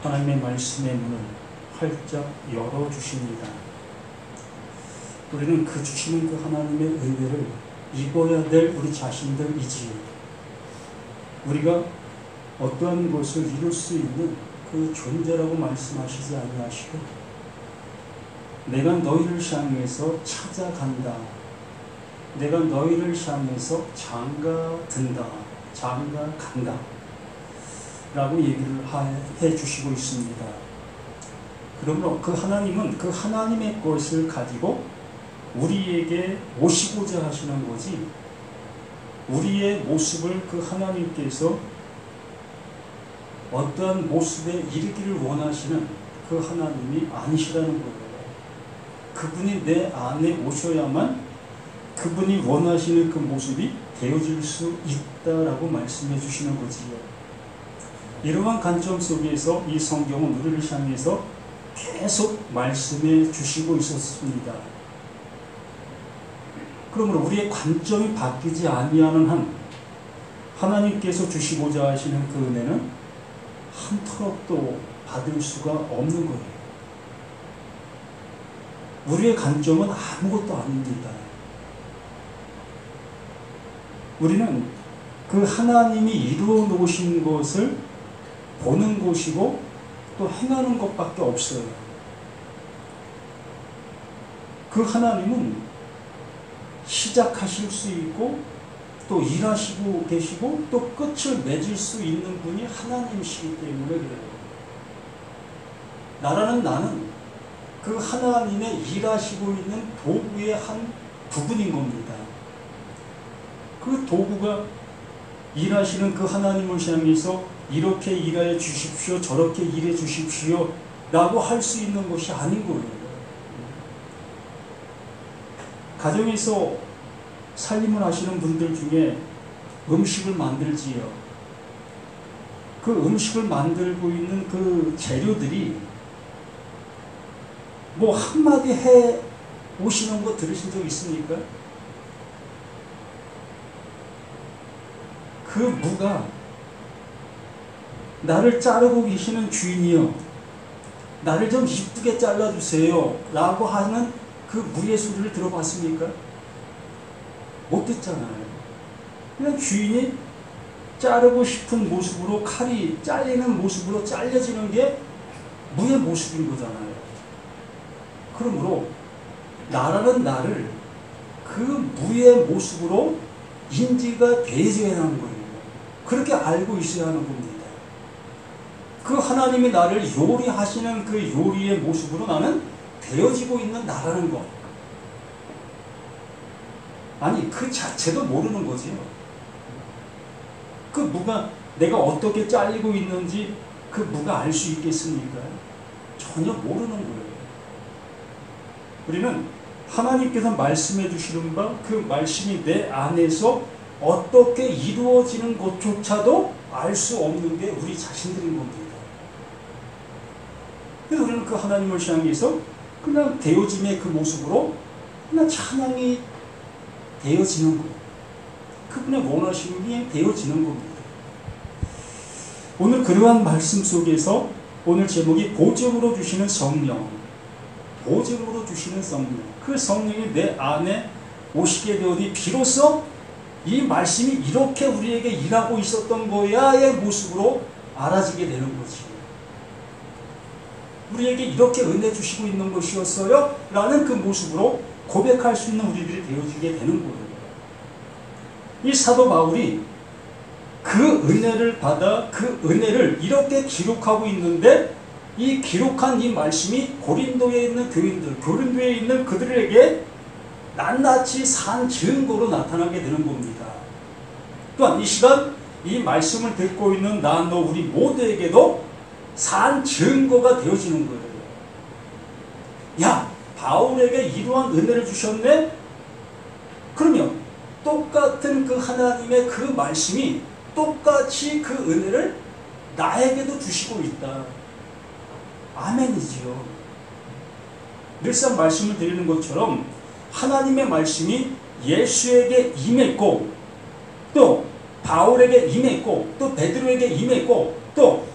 하나님의 말씀의 문을 활짝 열어주십니다. 우리는 그 주시는 그 하나님의 은혜를 입어야 될 우리 자신들이지요. 우리가 어떠한 것을 이룰 수 있는 그 존재라고 말씀하시지 아니하시고 내가 너희를 향해서 찾아간다. 내가 너희를 향해서 장가든다. 장가간다. 라고 얘기를 해 주시고 있습니다. 그러므로 그 하나님은 그 하나님의 것을 가지고 우리에게 오시고자 하시는 거지 우리의 모습을 그 하나님께서 어떠한 모습에 이르기를 원하시는 그 하나님이 아니시라는 거예요. 그분이 내 안에 오셔야만 그분이 원하시는 그 모습이 되어질 수 있다라고 말씀해 주시는 거지요. 이러한 관점 속에서 이 성경은 우리를 향해서 계속 말씀해 주시고 있었습니다. 그러므로 우리의 관점이 바뀌지 아니하는 한 하나님께서 주시고자 하시는 그 은혜는 한 톨업도 받을 수가 없는 거예요. 우리의 관점은 아무것도 아닙니다. 우리는 그 하나님이 이루어 놓으신 것을 보는 것이고 또 행하는 것밖에 없어요. 그 하나님은 시작하실 수 있고 또 일하시고 계시고 또 끝을 맺을 수 있는 분이 하나님이시기 때문에 그래요. 나는 그 하나님의 일하시고 있는 도구의 한 부분인 겁니다. 그 도구가 일하시는 그 하나님을 향해서 이렇게 일해 주십시오, 저렇게 일해 주십시오 라고 할 수 있는 것이 아닌 거예요. 가정에서 살림을 하시는 분들 중에 음식을 만들지요. 그 음식을 만들고 있는 그 재료들이 뭐 한마디 해 오시는 거 들으신 적 있습니까? 그 무가 나를 자르고 계시는 주인이요, 나를 좀 이쁘게 잘라주세요 라고 하는 그 무의 소리를 들어봤습니까? 못 듣잖아요. 그냥 주인이 자르고 싶은 모습으로 칼이 잘리는 모습으로 잘려지는 게 무의 모습인 거잖아요. 그러므로 나라는 나를 그 무의 모습으로 인지가 되어야 하는 거예요. 그렇게 알고 있어야 하는 겁니다. 그 하나님이 나를 요리하시는 그 요리의 모습으로 나는 되어지고 있는 나라는 것. 아니 그 자체도 모르는 거지요. 그 무가 내가 어떻게 잘리고 있는지 그 무가 알 수 있겠습니까? 전혀 모르는 거예요. 우리는 하나님께서 말씀해 주시는 바 그 말씀이 내 안에서 어떻게 이루어지는 것조차도 알 수 없는 게 우리 자신들인 겁니다. 그래서 우리는 그 하나님을 향해서 그냥 되어짐의 그 모습으로 그냥 찬양이 되어지는 것. 그분의 원하시는 게 되어지는 겁니다. 오늘 그러한 말씀 속에서 오늘 제목이 보증으로 주시는 성령. 보증으로 주시는 성령. 그 성령이 내 안에 오시게 되오니 비로소 이 말씀이 이렇게 우리에게 일하고 있었던 거야의 모습으로 알아지게 되는 거지. 우리에게 이렇게 은혜 주시고 있는 것이었어요 라는 그 모습으로 고백할 수 있는 우리들이 되어지게 되는 거예요. 이 사도 바울이 그 은혜를 받아 그 은혜를 이렇게 기록하고 있는데 이 기록한 이 말씀이 고린도에 있는 교인들, 고린도에 있는 그들에게 낱낱이 산 증거로 나타나게 되는 겁니다. 또한 이 시간 이 말씀을 듣고 있는 나, 너, 우리 모두에게도 산 증거가 되어지는 거예요. 야, 바울에게 이러한 은혜를 주셨네? 그러면 똑같은 그 하나님의 그 말씀이 똑같이 그 은혜를 나에게도 주시고 있다. 아멘이지요. 늘상 말씀을 드리는 것처럼 하나님의 말씀이 예수에게 임했고 또 바울에게 임했고 또 베드로에게 임했고 또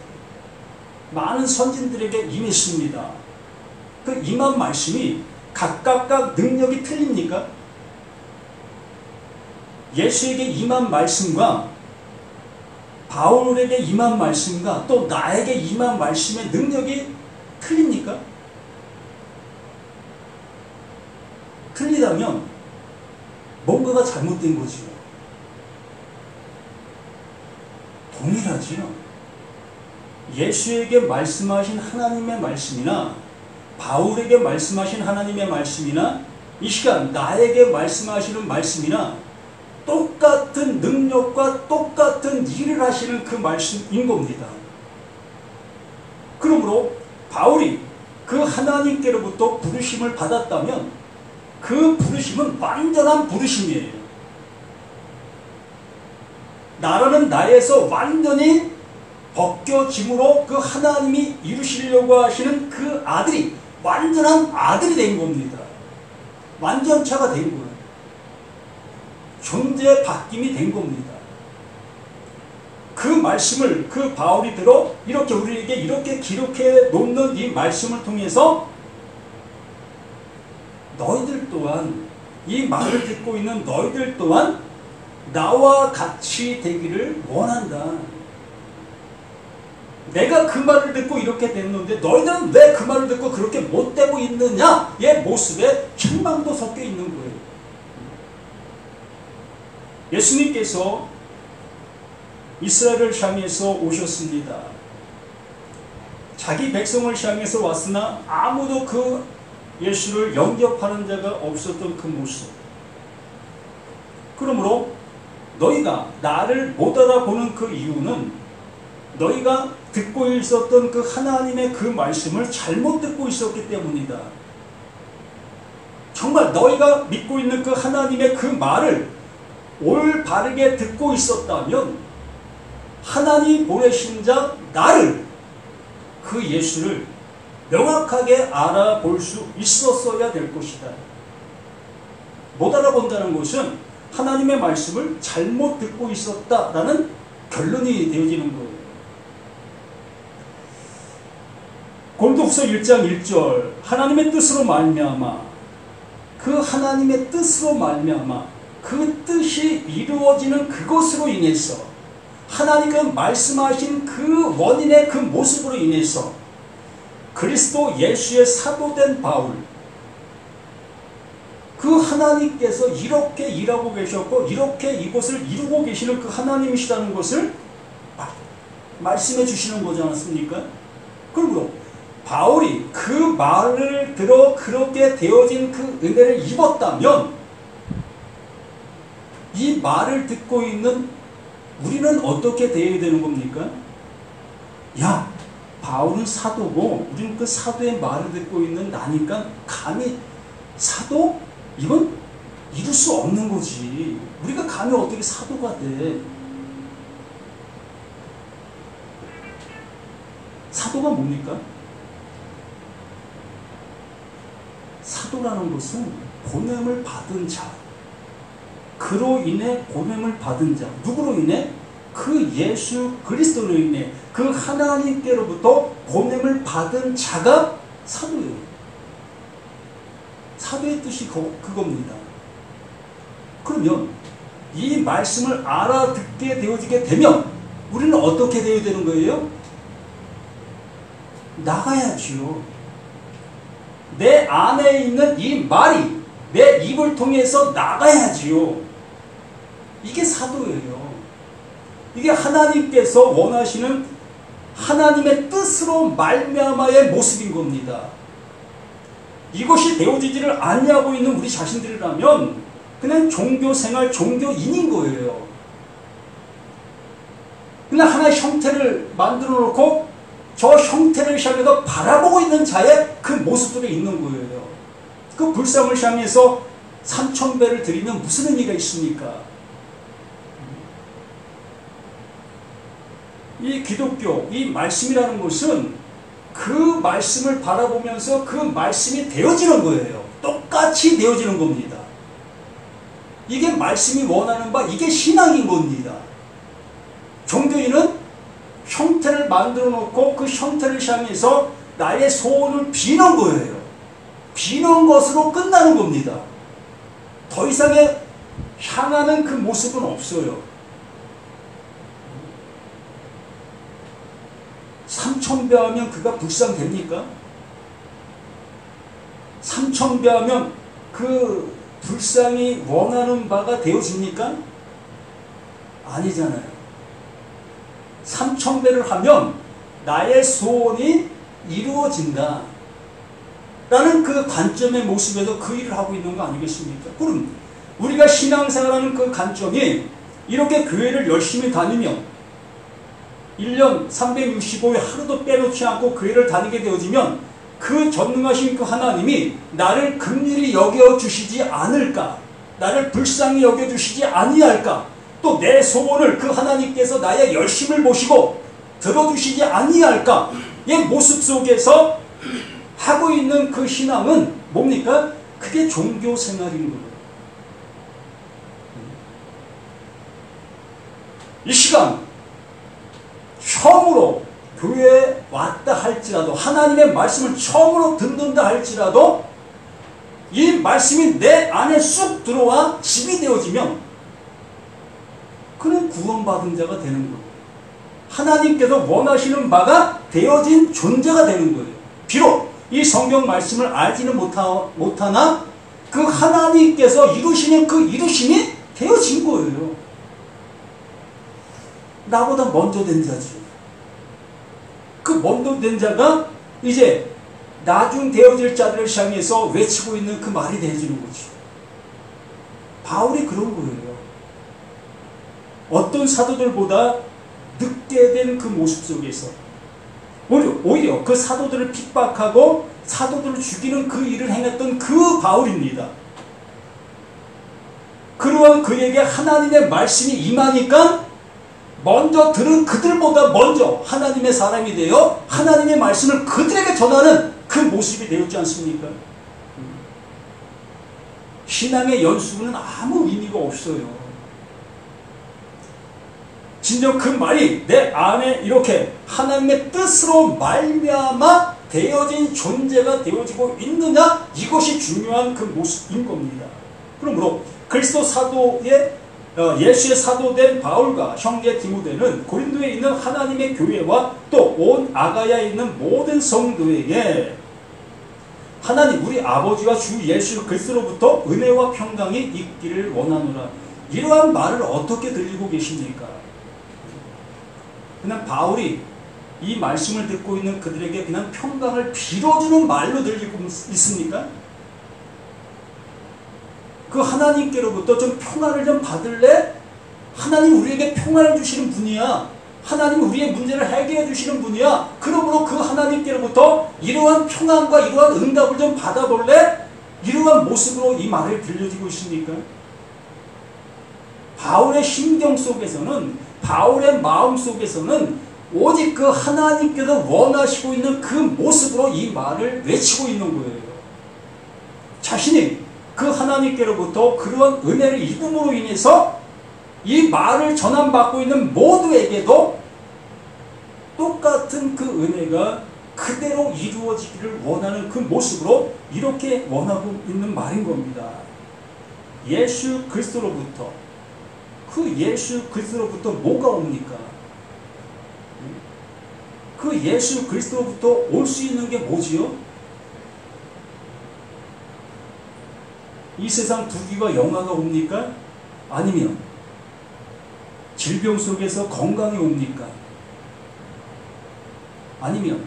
많은 선진들에게 임했습니다. 그 임한 말씀이 각각 능력이 틀립니까? 예수에게 임한 말씀과 바울에게 임한 말씀과 또 나에게 임한 말씀의 능력이 틀립니까? 틀리다면 뭔가가 잘못된 거지요. 동일하지요. 예수에게 말씀하신 하나님의 말씀이나 바울에게 말씀하신 하나님의 말씀이나 이 시간 나에게 말씀하시는 말씀이나 똑같은 능력과 똑같은 일을 하시는 그 말씀인 겁니다. 그러므로 바울이 그 하나님께로부터 부르심을 받았다면 그 부르심은 완전한 부르심이에요. 나라는 나에서 완전히 벗겨짐으로 그 하나님이 이루시려고 하시는 그 아들이 완전한 아들이 된 겁니다. 완전체가 된 거예요. 존재 바뀜이 된 겁니다. 그 말씀을 그 바울이 들어 이렇게 우리에게 이렇게 기록해 놓는 이 말씀을 통해서 너희들 또한 이 말을 듣고 있는 너희들 또한 나와 같이 되기를 원한다. 내가 그 말을 듣고 이렇게 됐는데 너희들은 왜 그 말을 듣고 그렇게 못되고 있느냐의 모습에 책망도 섞여 있는 거예요. 예수님께서 이스라엘을 향해서 오셨습니다. 자기 백성을 향해서 왔으나 아무도 그 예수를 영접하는 자가 없었던 그 모습. 그러므로 너희가 나를 못 알아보는 그 이유는 너희가 듣고 있었던 그 하나님의 그 말씀을 잘못 듣고 있었기 때문이다. 정말 너희가 믿고 있는 그 하나님의 그 말을 올바르게 듣고 있었다면 하나님 보내신 자 나를, 그 예수를 명확하게 알아볼 수 있었어야 될 것이다. 못 알아본다는 것은 하나님의 말씀을 잘못 듣고 있었다라는 결론이 되어지는 거예요. 고린도후서 1장 1절 하나님의 뜻으로 말미암아 그 하나님의 뜻으로 말미암아 그 뜻이 이루어지는 그것으로 인해서 하나님께서 말씀하신 그 원인의 그 모습으로 인해서 그리스도 예수의 사도된 바울, 그 하나님께서 이렇게 일하고 계셨고 이렇게 이것을 이루고 계시는 그 하나님이시다는 것을 말씀해 주시는 거지 않습니까? 그리고 바울이 그 말을 들어 그렇게 되어진 그 은혜를 입었다면 이 말을 듣고 있는 우리는 어떻게 되어야 되는 겁니까? 야, 바울은 사도고 우리는 그 사도의 말을 듣고 있는 나니까 감히 사도? 이건 이룰 수 없는 거지. 우리가 감히 어떻게 사도가 돼? 사도가 뭡니까? 사도라는 것은 보냄을 받은 자, 그로 인해 보냄을 받은 자, 누구로 인해? 그 예수 그리스도로 인해 그 하나님께로부터 보냄을 받은 자가 사도예요. 사도의 뜻이 그겁니다. 그러면 이 말씀을 알아듣게 되어지게 되면 우리는 어떻게 되어야 되는 거예요? 나가야지요. 내 안에 있는 이 말이 내 입을 통해서 나가야지요. 이게 사도예요. 이게 하나님께서 원하시는 하나님의 뜻으로 말미암아의 모습인 겁니다. 이것이 되어지지를 않냐고 있는 우리 자신들이라면 그냥 종교생활, 종교인인 거예요. 그냥 하나의 형태를 만들어 놓고 저 형태를 향해서 바라보고 있는 자의 그 모습들이 있는 거예요. 그 불상을 향해서 3,000배를 드리면 무슨 의미가 있습니까? 이 기독교, 이 말씀이라는 것은 그 말씀을 바라보면서 그 말씀이 되어지는 거예요. 똑같이 되어지는 겁니다. 이게 말씀이 원하는 바, 이게 신앙인 겁니다. 종교인은 형태를 만들어 놓고 그 형태를 향해서 나의 소원을 비는 거예요. 비는 것으로 끝나는 겁니다. 더 이상의 향하는 그 모습은 없어요. 삼천배하면 그가 불쌍됩니까? 삼천배하면 그 불쌍히 원하는 바가 되어집니까? 아니잖아요. 삼천배를 하면 나의 소원이 이루어진다 라는 그 관점의 모습에서 그 일을 하고 있는 거 아니겠습니까? 그럼 우리가 신앙생활하는 그 관점이 이렇게 교회를 열심히 다니며 1년 365일 하루도 빼놓지 않고 교회를 다니게 되어지면 그 전능하신 그 하나님이 나를 긍휼히 여겨주시지 않을까? 나를 불쌍히 여겨주시지 아니할까? 또 내 소원을 그 하나님께서 나의 열심을 보시고 들어주시지 아니할까? 이 모습 속에서 하고 있는 그 신앙은 뭡니까? 그게 종교생활인 거예요. 이 시간 처음으로 교회에 왔다 할지라도 하나님의 말씀을 처음으로 듣는다 할지라도 이 말씀이 내 안에 쑥 들어와 집이 되어지면 그는 구원받은 자가 되는 거예요. 하나님께서 원하시는 바가 되어진 존재가 되는 거예요. 비록 이 성경 말씀을 알지는 못하나 그 하나님께서 이루시는 그 이루심이 되어진 거예요. 나보다 먼저 된 자지. 그 먼저 된 자가 이제 나중 되어질 자들을 향해서 외치고 있는 그 말이 되어지는 거지. 바울이 그런 거예요. 어떤 사도들보다 늦게 된 그 모습 속에서 오히려 그 사도들을 핍박하고 사도들을 죽이는 그 일을 행했던 그 바울입니다. 그러한 그에게 하나님의 말씀이 임하니까 먼저 들은 그들보다 먼저 하나님의 사람이 되어 하나님의 말씀을 그들에게 전하는 그 모습이 되었지 않습니까? 신앙의 연수는 아무 의미가 없어요. 진정 그 말이 내 안에 이렇게 하나님의 뜻으로 말미암아 되어진 존재가 되어지고 있느냐, 이것이 중요한 그 모습인 겁니다. 그러므로 그리스도 사도의 예수의 사도된 바울과 형제 디모데는 고린도에 있는 하나님의 교회와 또 온 아가야에 있는 모든 성도에게 하나님 우리 아버지와 주 예수 그리스도로부터 은혜와 평강이 있기를 원하노라, 이러한 말을 어떻게 들리고 계십니까? 그냥 바울이 이 말씀을 듣고 있는 그들에게 그냥 평강을 빌어주는 말로 들리고 있습니까? 그 하나님께로부터 좀 평안을 좀 받을래? 하나님 우리에게 평안을 주시는 분이야. 하나님 우리의 문제를 해결해 주시는 분이야. 그러므로 그 하나님께로부터 이러한 평안과 이러한 응답을 좀 받아볼래? 이러한 모습으로 이 말을 들려지고 있습니까? 바울의 심경 속에서는, 바울의 마음 속에서는 오직 그 하나님께서 원하시고 있는 그 모습으로 이 말을 외치고 있는 거예요. 자신이 그 하나님께로부터 그러한 은혜를 입음으로 인해서 이 말을 전함받고 있는 모두에게도 똑같은 그 은혜가 그대로 이루어지기를 원하는 그 모습으로 이렇게 원하고 있는 말인 겁니다. 예수 그리스도로부터, 그 예수 그리스도로부터 뭐가 옵니까? 그 예수 그리스도로부터 올 수 있는 게 뭐지요? 이 세상 부귀와 영화가 옵니까? 아니면 질병 속에서 건강이 옵니까? 아니면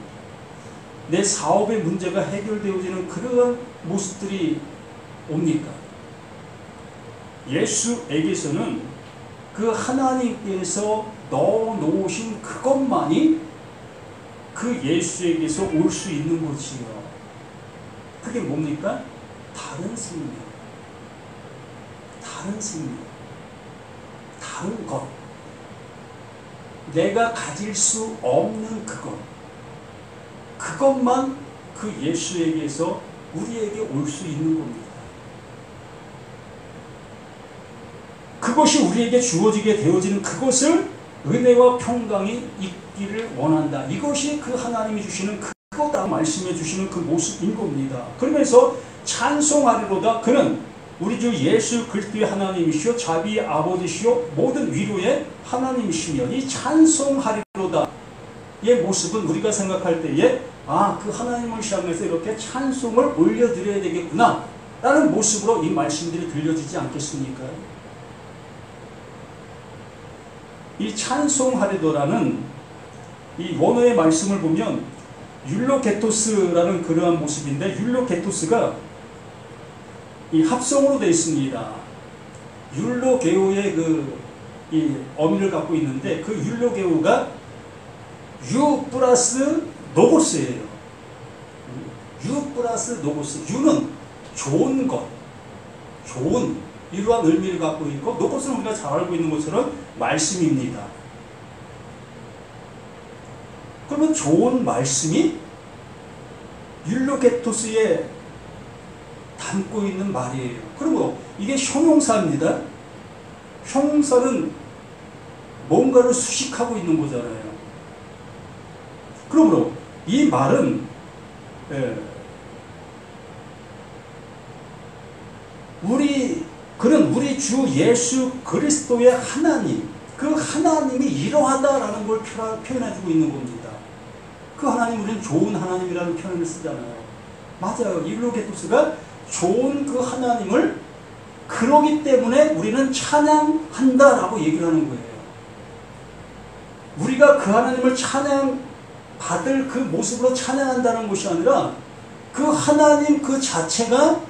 내 사업의 문제가 해결되어지는 그러한 모습들이 옵니까? 예수에게서는 그 하나님께서 넣어놓으신 그것만이 그 예수에게서 올 수 있는 거지요. 그게 뭡니까? 다른 생명, 다른 생명, 다른 것, 내가 가질 수 없는 그것, 그것만 그 예수에게서 우리에게 올 수 있는 겁니다. 그것이 우리에게 주어지게 되어지는 그것을 은혜와 평강이 있기 있기를 원한다. 이것이 그 하나님이 주시는 그거다 말씀해 주시는 그 모습인 겁니다. 그러면서 찬송하리로다. 그는 우리 주 예수 그리스도의 하나님이시요 자비의 아버지시요 모든 위로의 하나님이시며 이 찬송하리로다 의 모습은 우리가 생각할 때에 그 하나님을 향해서 이렇게 찬송을 올려드려야 되겠구나 라는 모습으로 이 말씀들이 들려지지 않겠습니까? 이 찬송하리도라는 이 원어의 말씀을 보면 율로게토스라는 그러한 모습인데, 율로게토스가 이 합성으로 되어 있습니다. 율로게오의 이 어미를 갖고 있는데, 그 율로게오가 유 플러스 노고스예요. 유 플러스 노고스. 유는 좋은 것, 좋은 이러한 의미를 갖고 있고, 노고스는 우리가 잘 알고 있는 것처럼 말씀입니다. 그러면 좋은 말씀이 율로게토스에 담고 있는 말이에요. 그리고 이게 형용사입니다. 형용사는 뭔가를 수식하고 있는 거잖아요. 그러므로 이 말은 그는 우리 주 예수 그리스도의 하나님, 그 하나님이 이러하다라는 걸 표현해주고 있는 겁니다. 그 하나님, 우리는 좋은 하나님이라는 표현을 쓰잖아요. 맞아요. 율로게토스가 좋은 그 하나님을 그러기 때문에 우리는 찬양한다라고 얘기를 하는 거예요. 우리가 그 하나님을 받을 그 모습으로 찬양한다는 것이 아니라 그 하나님 그 자체가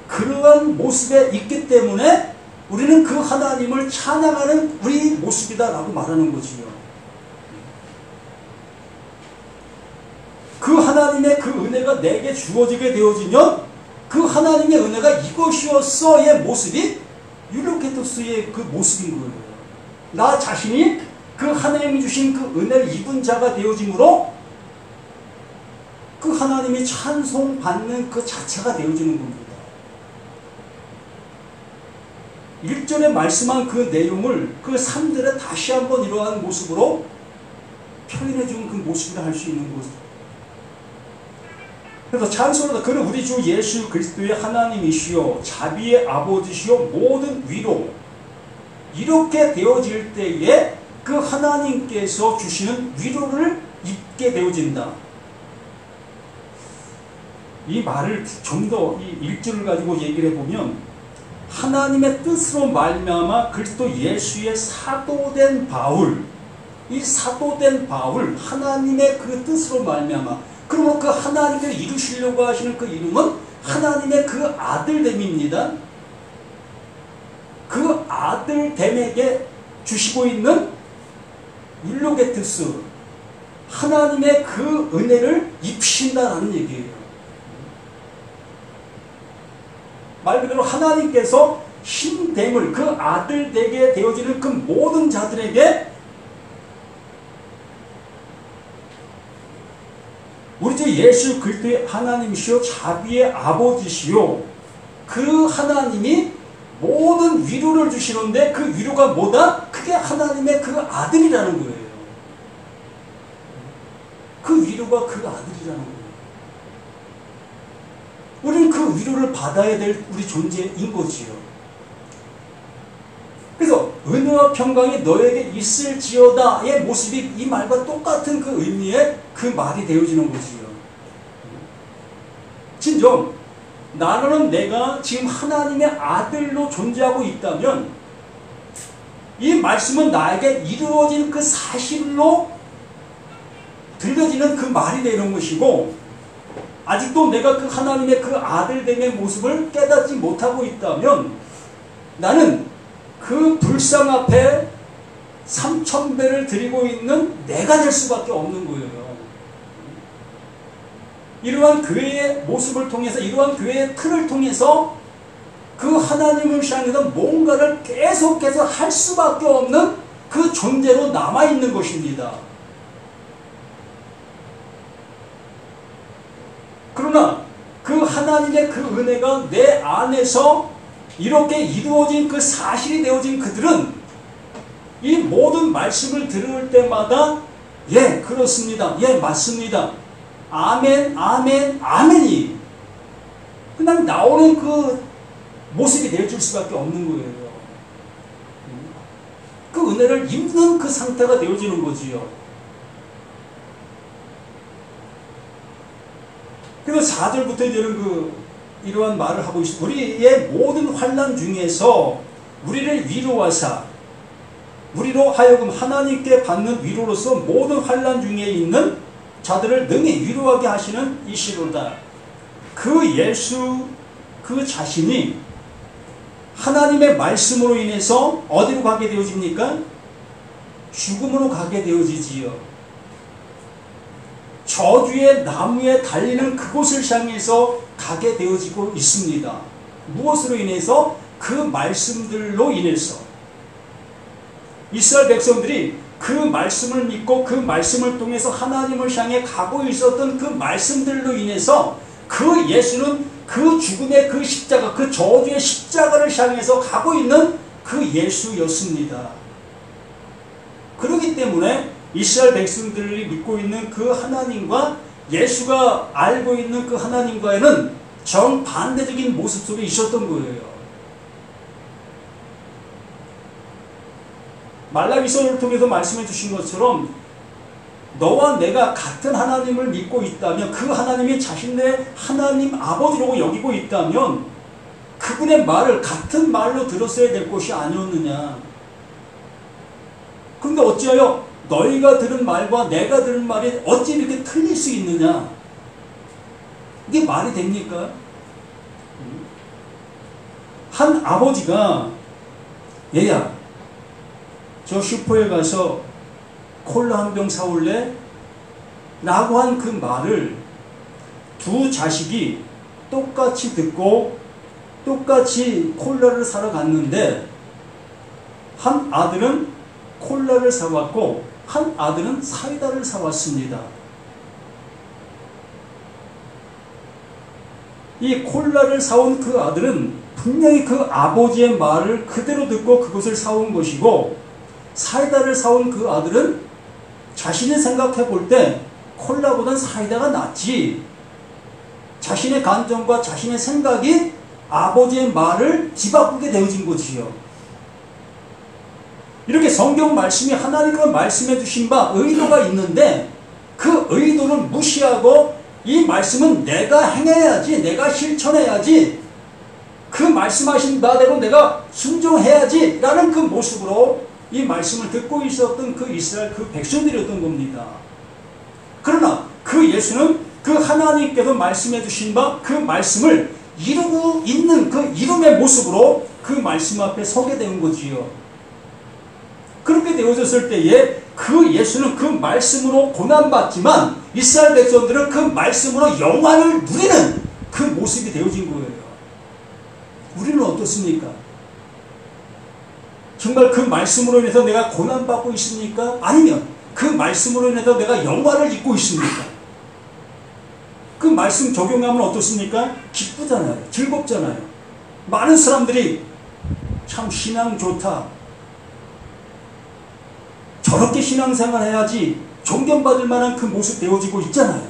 그러한 모습에 있기 때문에 우리는 그 하나님을 찬양하는 우리 모습이다라고 말하는 거지요. 그 하나님의 그 은혜가 내게 주어지게 되어지면 그 하나님의 은혜가 이것이었어의 모습이 율로게토스의 그 모습인 거예요. 나 자신이 그 하나님이 주신 그 은혜를 입은 자가 되어짐으로 그 하나님이 찬송받는 그 자체가 되어지는 겁니다. 1절에 말씀한 그 내용을 그 3절에 다시 한번 이러한 모습으로 표현해 준 그 모습이라 할 수 있는 것이죠. 그래서 찬송하다. 그는 우리 주 예수 그리스도의 하나님이시요 자비의 아버지시요 모든 위로, 이렇게 되어질 때에 그 하나님께서 주시는 위로를 입게 되어진다. 이 말을 좀 더 이 1절을 가지고 얘기를 해보면, 하나님의 뜻으로 말미암아 그리스도 예수의 사도된 바울, 이 사도된 바울, 하나님의 그 뜻으로 말미암아, 그러면 그 하나님께서 이루시려고 하시는 그 이름은 하나님의 그 아들됨입니다. 그 아들됨에게 주시고 있는 율로게토스, 하나님의 그 은혜를 입힌다라는 얘기예요. 말 그대로 하나님께서 힘됨을 그 아들 되게 되어지는 그 모든 자들에게 우리 주 예수 그리스도의 하나님이시요 자비의 아버지시요, 그 하나님이 모든 위로를 주시는데 그 위로가 뭐다? 그게 하나님의 그 아들이라는 거예요. 그 위로가 그 아들이라는 거예요. 우리는 그 위로를 받아야 될 우리 존재인 거지요. 그래서 은혜와 평강이 너에게 있을지어다의 모습이 이 말과 똑같은 그 의미의 그 말이 되어지는 거지요. 진정 나는 내가 지금 하나님의 아들로 존재하고 있다면 이 말씀은 나에게 이루어진 그 사실로 들려지는 그 말이 되는 것이고, 아직도 내가 그 하나님의 그 아들됨의 모습을 깨닫지 못하고 있다면 나는 그 불상 앞에 3000배를 드리고 있는 내가 될 수밖에 없는 거예요. 이러한 교회의 모습을 통해서, 이러한 교회의 틀을 통해서 그 하나님을 향해서 뭔가를 계속해서 할 수밖에 없는 그 존재로 남아있는 것입니다. 그러나 그 하나님의 그 은혜가 내 안에서 이렇게 이루어진 그 사실이 되어진 그들은 이 모든 말씀을 들을 때마다 예, 그렇습니다. 예, 맞습니다. 아멘, 아멘, 아멘이 그냥 나오는 그 모습이 되어줄 수밖에 없는 거예요. 그 은혜를 입는 그 상태가 되어지는 거지요. 그래서 4절부터 이제는 이러한 말을 하고 있습니다. 우리의 모든 환난 중에서 우리를 위로하사 우리로 하여금 하나님께 받는 위로로서 모든 환난 중에 있는 자들을 능히 위로하게 하시는 이시로다. 그 예수 그 자신이 하나님의 말씀으로 인해서 어디로 가게 되어집니까? 죽음으로 가게 되어지지요. 저주의 나무에 달리는 그곳을 향해서 가게 되어지고 있습니다. 무엇으로 인해서? 그 말씀들로 인해서. 이스라엘 백성들이 그 말씀을 믿고 그 말씀을 통해서 하나님을 향해 가고 있었던 그 말씀들로 인해서 그 예수는 그 죽음의 그 십자가, 그 저주의 십자가를 향해서 가고 있는 그 예수였습니다. 그렇기 때문에 이스라엘 백성들이 믿고 있는 그 하나님과 예수가 알고 있는 그 하나님과에는 정반대적인 모습 속에 있었던 거예요. 말라기서를 통해서 말씀해 주신 것처럼 너와 내가 같은 하나님을 믿고 있다면, 그 하나님이 자신의 하나님 아버지라고 여기고 있다면 그분의 말을 같은 말로 들었어야 될 것이 아니었느냐. 그런데 어찌하여 너희가 들은 말과 내가 들은 말이 어찌 이렇게 틀릴 수 있느냐. 이게 말이 됩니까? 한 아버지가 얘야 저 슈퍼에 가서 콜라 한 병 사올래? 라고 한 그 말을 두 자식이 똑같이 듣고 똑같이 콜라를 사러 갔는데 한 아들은 콜라를 사왔고 한 아들은 사이다를 사왔습니다. 이 콜라를 사온 그 아들은 분명히 그 아버지의 말을 그대로 듣고 그것을 사온 것이고, 사이다를 사온 그 아들은 자신이 생각해 볼 때 콜라보단 사이다가 낫지, 자신의 감정과 자신의 생각이 아버지의 말을 뒤바꾸게 되어진 거지요. 이렇게 성경 말씀이 하나님과 말씀해 주신 바 의도가 있는데 그 의도를 무시하고 이 말씀은 내가 행해야지, 내가 실천해야지, 그 말씀하신 바대로 내가 순종해야지 라는 그 모습으로 이 말씀을 듣고 있었던 그 이스라엘 그 백성들이었던 겁니다. 그러나 그 예수는 그 하나님께서 말씀해 주신 바 그 말씀을 이루고 있는 그 이름의 모습으로 그 말씀 앞에 서게 된 거지요. 그렇게 되어졌을 때에 그 예수는 그 말씀으로 고난받지만 이스라엘 백성들은 그 말씀으로 영광을 누리는 그 모습이 되어진 거예요. 우리는 어떻습니까? 정말 그 말씀으로 인해서 내가 고난받고 있습니까? 아니면 그 말씀으로 인해서 내가 영광을 입고 있습니까? 그 말씀 적용하면 어떻습니까? 기쁘잖아요. 즐겁잖아요. 많은 사람들이 참 신앙 좋다, 저렇게 신앙생활 해야지 존경받을 만한 그 모습 되어지고 있잖아요.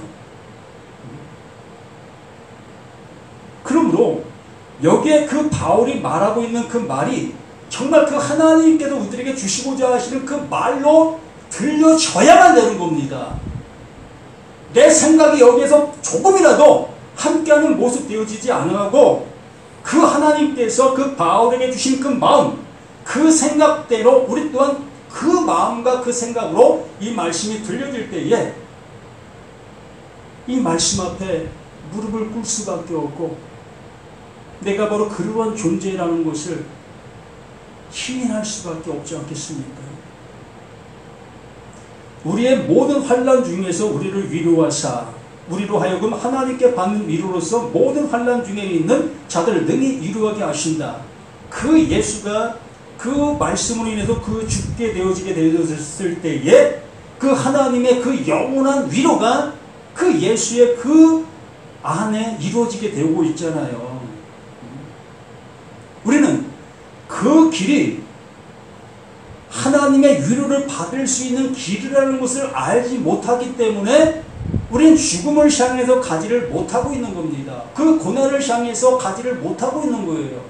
그러므로 여기에 그 바울이 말하고 있는 그 말이 정말 그 하나님께서 우리에게 주시고자 하시는 그 말로 들려져야만 되는 겁니다. 내 생각이 여기에서 조금이라도 함께하는 모습 되어지지 않아하고 그 하나님께서 그 바울에게 주신 그 마음, 그 생각대로 우리 또한 그 마음과 그 생각으로 이 말씀이 들려질 때에 이 말씀 앞에 무릎을 꿇을 수밖에 없고 내가 바로 그러한 존재라는 것을 시인할 수밖에 없지 않겠습니까? 우리의 모든 환난 중에서 우리를 위로하사 우리로 하여금 하나님께 받는 위로로서 모든 환난 중에 있는 자들을 능히 위로하게 하신다. 그 예수가 그 말씀으로 인해서 그 죽게 되어지게 되어졌을 때에 그 하나님의 그 영원한 위로가 그 예수의 그 안에 이루어지게 되고 있잖아요. 우리는 그 길이 하나님의 위로를 받을 수 있는 길이라는 것을 알지 못하기 때문에 우린 죽음을 향해서 가지를 못하고 있는 겁니다. 그 고난을 향해서 가지를 못하고 있는 거예요.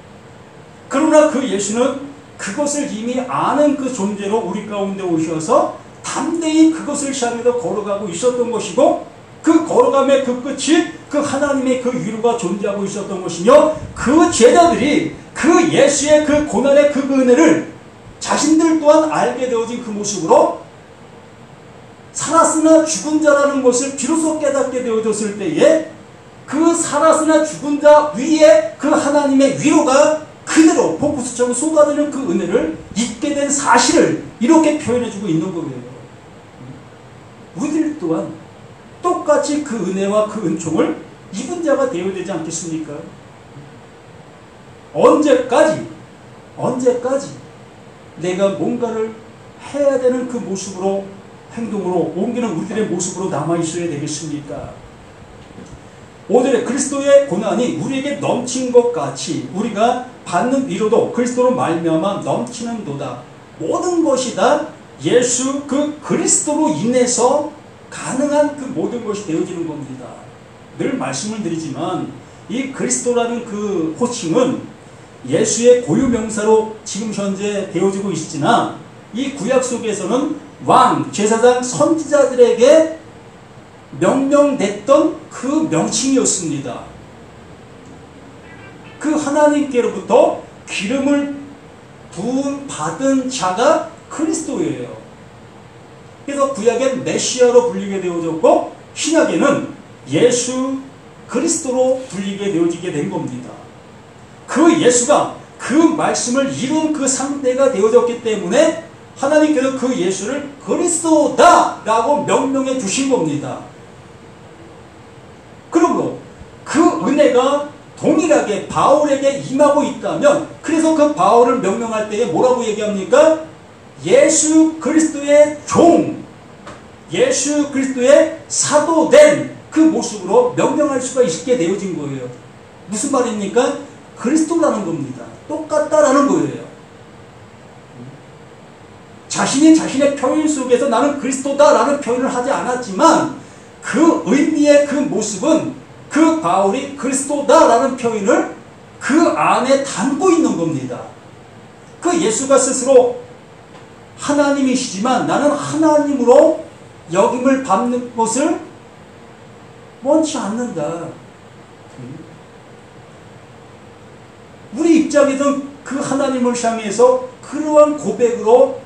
그러나 그 예수는 그것을 이미 아는 그 존재로 우리 가운데 오셔서 담대히 그것을 향해서 걸어가고 있었던 것이고, 그 걸어감의 그 끝이 그 하나님의 그 위로가 존재하고 있었던 것이며, 그 제자들이 그 예수의 그 고난의 그 은혜를 자신들 또한 알게 되어진 그 모습으로 살았으나 죽은 자라는 것을 비로소 깨닫게 되어졌을 때에 그 살았으나 죽은 자 위에 그 하나님의 위로가 그대로 폭포수처럼 쏟아지는 그 은혜를 잊게 된 사실을 이렇게 표현해주고 있는 거예요. 우리들 또한 똑같이 그 은혜와 그 은총을 입은 자가 되어야 되지 않겠습니까? 언제까지 내가 뭔가를 해야 되는 그 모습으로, 행동으로 옮기는 우리들의 모습으로 남아있어야 되겠습니까? 오늘의 그리스도의 고난이 우리에게 넘친 것 같이 우리가 받는 위로도 그리스도로 말미암아 넘치는도다. 모든 것이 다 예수 그 그리스도로 인해서 가능한 그 모든 것이 되어지는 겁니다. 늘 말씀을 드리지만 이 그리스도라는 그 호칭은 예수의 고유명사로 지금 현재 되어지고 있으나 이 구약 속에서는 왕, 제사장, 선지자들에게 명명됐던 그 명칭이었습니다. 그 하나님께로부터 기름을 부음 받은 자가 그리스도예요. 그래서 구약엔 메시아로 불리게 되어졌고 신약에는 예수 그리스도로 불리게 되어지게 된 겁니다. 그 예수가 그 말씀을 이룬 그 상대가 되어졌기 때문에 하나님께서 그 예수를 그리스도다라고 명명해 주신 겁니다. 그러므로 그 은혜가 동일하게 바울에게 임하고 있다면, 그래서 그 바울을 명명할 때에 뭐라고 얘기합니까? 예수 그리스도의 종, 예수 그리스도의 사도된 그 모습으로 명명할 수가 있게 되어진 거예요. 무슨 말입니까? 그리스도라는 겁니다. 똑같다라는 거예요. 자신이 자신의 표현 속에서 나는 그리스도다라는 표현을 하지 않았지만 그 의미의 그 모습은 그 바울이 그리스도다라는 표현을 그 안에 담고 있는 겁니다. 그 예수가 스스로 하나님이시지만 나는 하나님으로 여김을 받는 것을 원치 않는다. 우리 입장에서는 그 하나님을 향해서 그러한 고백으로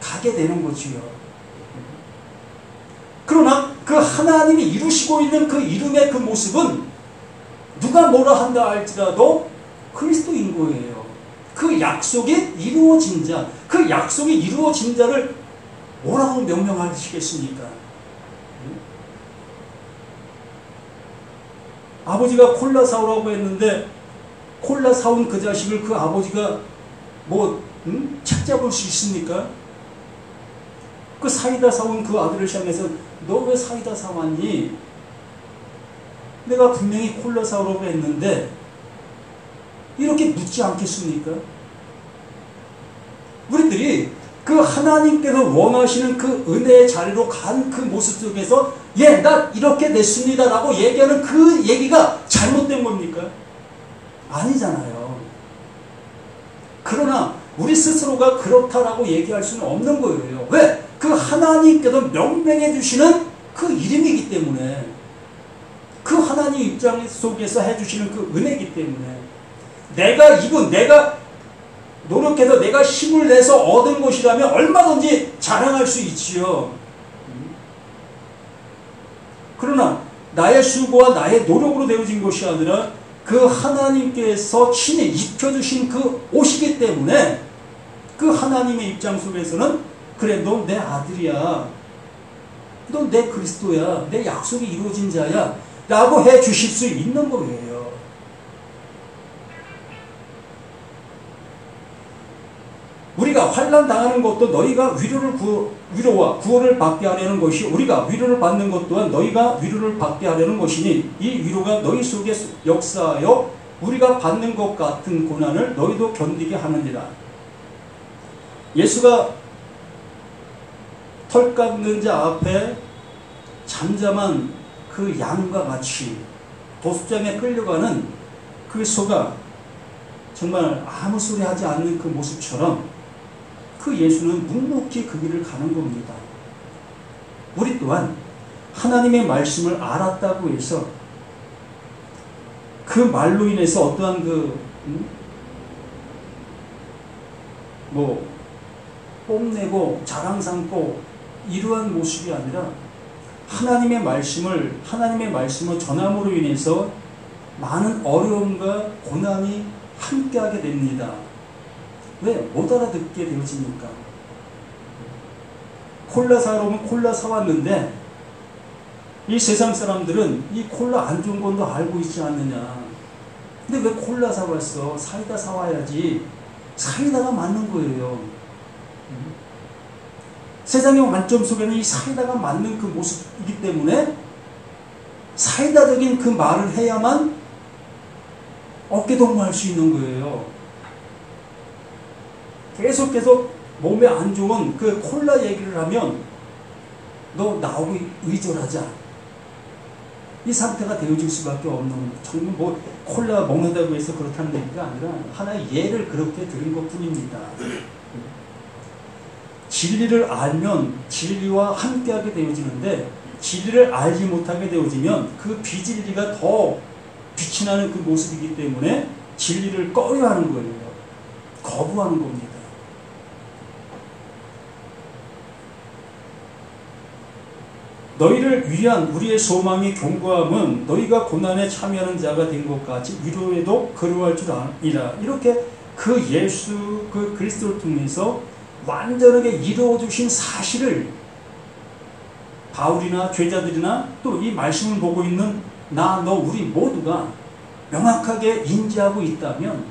가게 되는 거지요. 그러나 그 하나님이 이루시고 있는 그 이름의 그 모습은 누가 뭐라 한다 할지라도 그리스도인 거예요. 그 약속이 이루어진 자, 그 약속이 이루어진 자를 뭐라고 명명하시겠습니까? 아버지가 콜라 사오라고 했는데 콜라 사온 그 자식을 그 아버지가 책 잡을 수 있습니까? 그 사이다 사온 그 아들을 향해서 너 왜 사이다 사왔니? 내가 분명히 콜라 사오라고 했는데 이렇게 묻지 않겠습니까? 우리들이 그 하나님께서 원하시는 그 은혜의 자리로 간 그 모습 속에서 나 이렇게 됐습니다 라고 얘기하는 그 얘기가 잘못된 겁니까? 아니잖아요. 그러나 우리 스스로가 그렇다라고 얘기할 수는 없는 거예요. 왜? 그 하나님께서 명명해 주시는 그 이름이기 때문에, 그 하나님 입장 속에서 해주시는 그 은혜이기 때문에, 내가 노력해서 내가 힘을 내서 얻은 것이라면 얼마든지 자랑할 수 있지요. 그러나 나의 수고와 나의 노력으로 되어진 것이 아니라 그 하나님께서 친히 입혀주신 그 옷이기 때문에 그 하나님의 입장 속에서는 그래, 너 내 아들이야, 너 내 그리스도야, 내 약속이 이루어진 자야 라고 해 주실 수 있는 거예요. 우리가 환난 당하는 것도 너희가 위로와 구원을 받게 하려는 것이, 우리가 위로를 받는 것 또한 너희가 위로를 받게 하려는 것이니 이 위로가 너희 속에 역사하여 우리가 받는 것 같은 고난을 너희도 견디게 하느니라. 예수가 털 깎는 자 앞에 잠잠한 그 양과 같이 도수장에 끌려가는 그 소가 정말 아무 소리 하지 않는 그 모습처럼 그 예수는 묵묵히 그 길을 가는 겁니다. 우리 또한 하나님의 말씀을 알았다고 해서 그 말로 인해서 어떠한 뽐내고 자랑 삼고 이러한 모습이 아니라 하나님의 말씀을 전함으로 인해서 많은 어려움과 고난이 함께하게 됩니다. 왜? 못 알아듣게 되어집니까? 콜라 사러 오면 콜라 사왔는데 이 세상 사람들은 이 콜라 안 좋은 건도 알고 있지 않느냐. 근데 왜 콜라 사왔어? 사이다 사와야지. 사이다가 맞는 거예요. 세상의 관점 속에는 이 사이다가 맞는 그 모습이기 때문에 사이다적인 그 말을 해야만 어깨동무할 수 있는 거예요. 계속 몸에 안 좋은 그 콜라 얘기를 하면 너 나하고 의존하자. 이 상태가 되어질 수밖에 없는, 정말 콜라 먹는다고 해서 그렇다는 얘기가 아니라 하나의 예를 그렇게 드린 것 뿐입니다. 진리를 알면 진리와 함께하게 되어지는데 진리를 알지 못하게 되어지면 그 비진리가 더 빛이 나는 그 모습이기 때문에 진리를 꺼려하는 거예요. 거부하는 겁니다. 너희를 위한 우리의 소망이 견고함은 너희가 고난에 참여하는 자가 된 것 같이 위로에도 그러할 줄 아니라. 이렇게 그 예수 그 그리스도를 통해서 완전하게 이루어주신 사실을 바울이나 죄자들이나 또 이 말씀을 보고 있는 나, 너, 우리 모두가 명확하게 인지하고 있다면,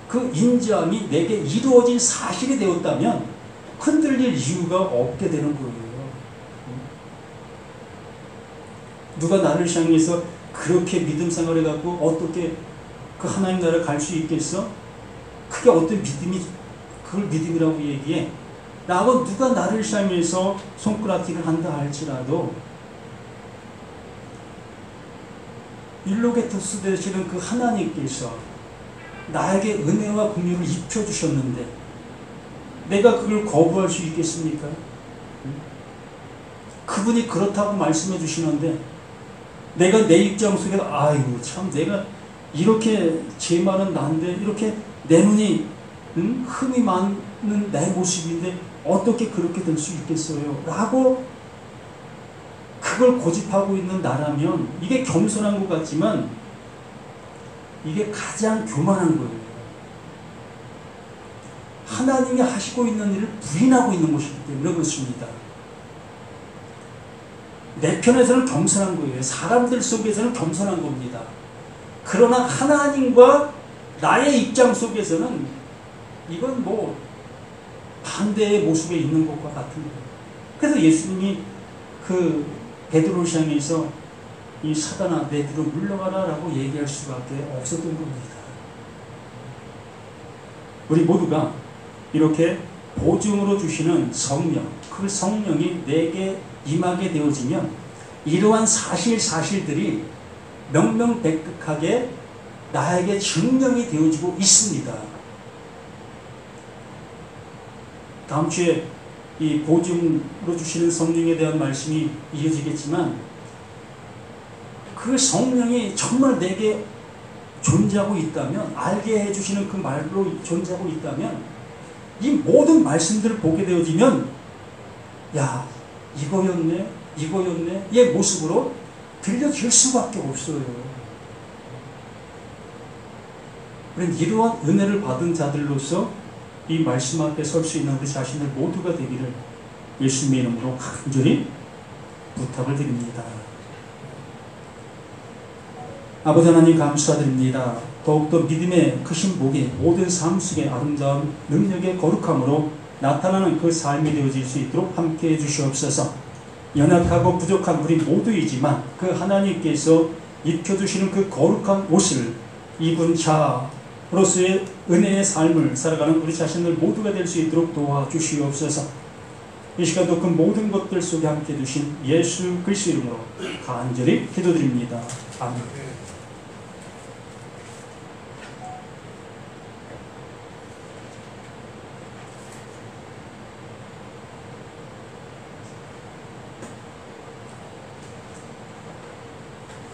그 인지함이 내게 이루어진 사실이 되었다면 흔들릴 이유가 없게 되는 거예요. 누가 나를 향해서 그렇게 믿음 생활을 해갖고 어떻게 그 하나님 나라를 갈 수 있겠어? 그게 어떤 믿음이 그걸 믿음이라고 얘기해? 라고 누가 나를 향해서 손가락질을 한다 할지라도 일로게토스 되시는 그 하나님께서 나에게 은혜와 긍휼을 입혀주셨는데 내가 그걸 거부할 수 있겠습니까? 그분이 그렇다고 말씀해 주시는데 내가 내 입장 속에서 아이고 참 내가 이렇게 죄 많은 나인데 이렇게 내 눈이 흠이 많은 내 모습인데 어떻게 그렇게 될 수 있겠어요? 라고 그걸 고집하고 있는 나라면 이게 겸손한 것 같지만 이게 가장 교만한 거예요. 하나님이 하시고 있는 일을 부인하고 있는 것이기 때문에 그렇습니다. 내 편에서는 겸손한 거예요. 사람들 속에서는 겸손한 겁니다. 그러나 하나님과 나의 입장 속에서는 이건 반대의 모습에 있는 것과 같은 거예요. 그래서 예수님이 그 베드로를 향해서 이 사단아 내 뒤로 물러가라 라고 얘기할 수밖에 없었던 겁니다. 우리 모두가 이렇게 보증으로 주시는 성령, 그 성령이 내게 임하게 되어지면 이러한 사실들이 명명백백하게 나에게 증명이 되어지고 있습니다. 다음 주에 이 보증으로 주시는 성령에 대한 말씀이 이어지겠지만 그 성령이 정말 내게 존재하고 있다면, 알게 해주시는 그 말로 존재하고 있다면 이 모든 말씀들을 보게 되어지면 야 이거였네 의 모습으로 들려질 수밖에 없어요. 우리는 이러한 은혜를 받은 자들로서 이 말씀 앞에 설 수 있는 우리 자신들 모두가 되기를 예수님의 이름으로 간절히 부탁을 드립니다. 아버지 하나님 감사드립니다. 더욱더 믿음의 크신 복이 모든 삶 속에 아름다운 능력의 거룩함으로 나타나는 그 삶이 되어질 수 있도록 함께해 주시옵소서. 연약하고 부족한 우리 모두이지만 그 하나님께서 입혀주시는 그 거룩한 옷을 입은 자 로서의 은혜의 삶을 살아가는 우리 자신들 모두가 될 수 있도록 도와주시옵소서. 이 시간도 그 모든 것들 속에 함께 두신 예수 그리스도 이름으로 간절히 기도드립니다. 아멘.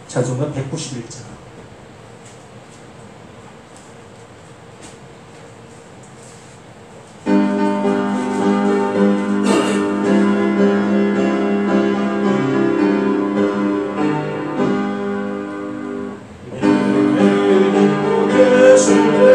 자전거 191장. 예수